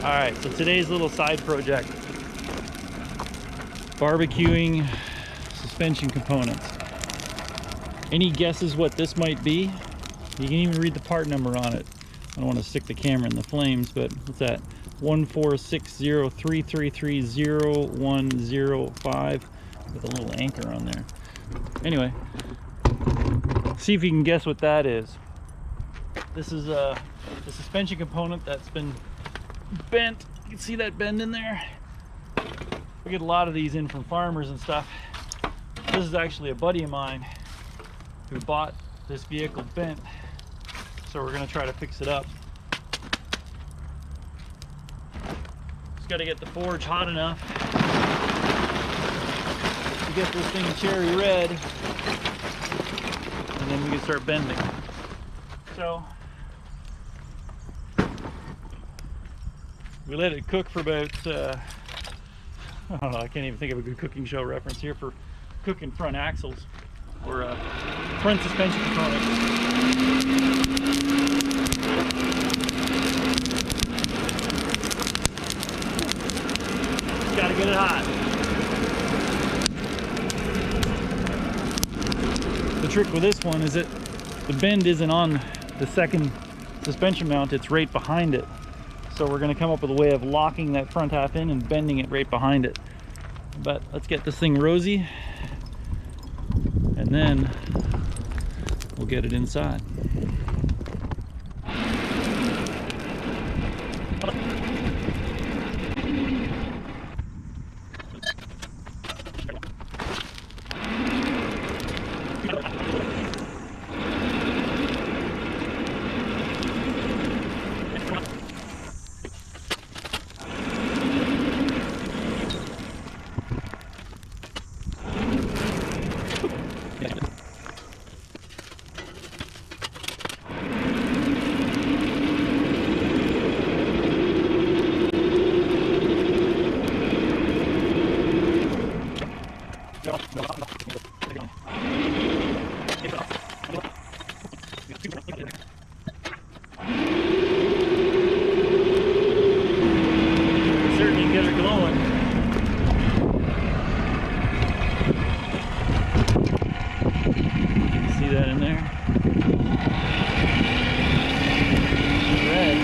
Alright, so today's little side project. Barbecuing suspension components. Any guesses what this might be? You can even read the part number on it. I don't want to stick the camera in the flames, but what's that? 14603330105 with a little anchor on there. Anyway, see if you can guess what that is. This is the suspension component that's been bent. You can see that bend in there. We get a lot of these in from farmers and stuff. This is actually a buddy of mine who bought this vehicle bent, so we're going to try to fix it up. Just got to get the forge hot enough to get this thing cherry red, and then we can start bending. So we let it cook for about I don't know, I can't even think of a good cooking show reference here for cooking front axles or front suspension component. Just gotta get it hot. The trick with this one is that the bend isn't on the second suspension mount, it's right behind it. So we're going to come up with a way of locking that front half in and bending it right behind it. But let's get this thing rosy, and then we'll get it inside. Certainly get her glowing. See that in there? Red.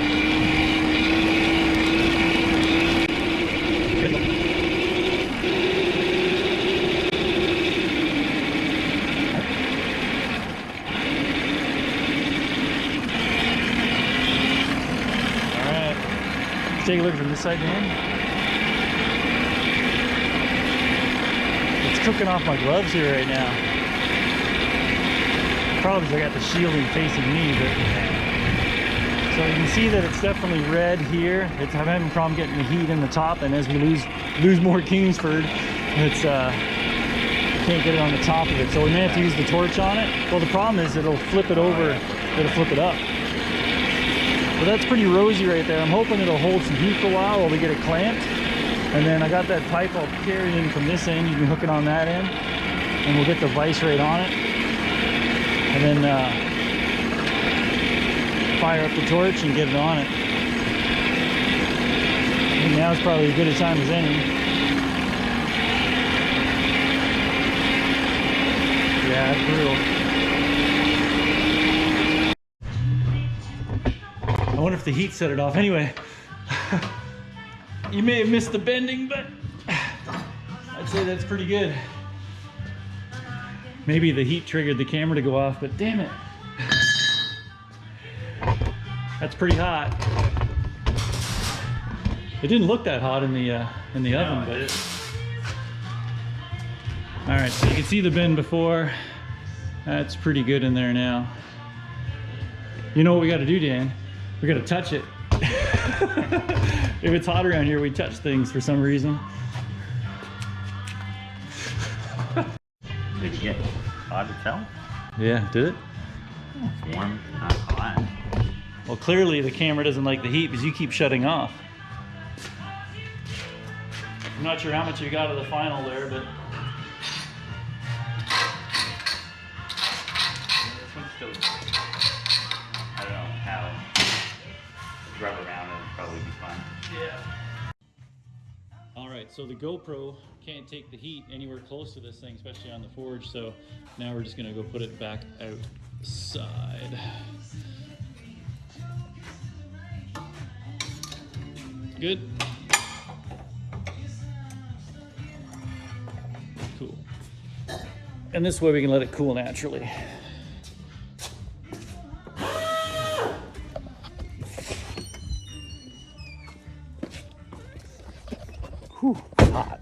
Alright. Let's take a look from this side, Dan. It's cooking off my gloves here right now. Probably because I got the shielding facing me, but so you can see that it's definitely red here. I'm having a problem getting the heat in the top, and as we lose more Kingsford, it's can't get it on the top of it. So we may have to use the torch on it. Well, the problem is it'll flip it over, it'll flip it up. But that's pretty rosy right there. I'm hoping it'll hold some heat for a while we get it clamped. And then I got that pipe I'll carry in from this end. You can hook it on that end, and we'll get the vise right on it. And then fire up the torch and get it on it. And now is probably as good a time as any. Yeah, it's brutal. I wonder if the heat set it off. Anyway, you may have missed the bending, but I'd say that's pretty good. Maybe the heat triggered the camera to go off, but damn it. That's pretty hot. It didn't look that hot in the oven, but all right, so you can see the bend before. That's pretty good in there now. You know what we got to do, Dan? We got to touch it. If it's hot around here, we touch things for some reason. Did it get hot to tell? Yeah, did it? It's warm, not hot. Well, clearly the camera doesn't like the heat because you keep shutting off. I'm not sure how much you got of the final there, but This one's still, I don't know how, rub around it, it'll probably be fine. Yeah. All right, so the GoPro can't take the heat anywhere close to this thing, especially on the forge. So now we're just gonna go put it back outside. Good. Cool. And this way we can let it cool naturally. Whew, hot.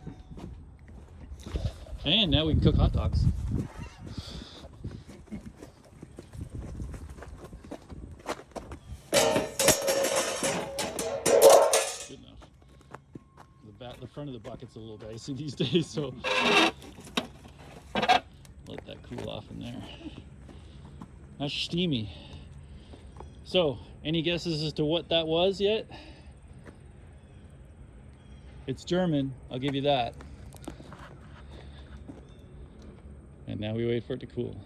And now we can cook hot dogs. Good enough. The front of the bucket's a little dicey these days, so let that cool off in there. That's steamy. So, any guesses as to what that was yet? It's German, I'll give you that. And now we wait for it to cool.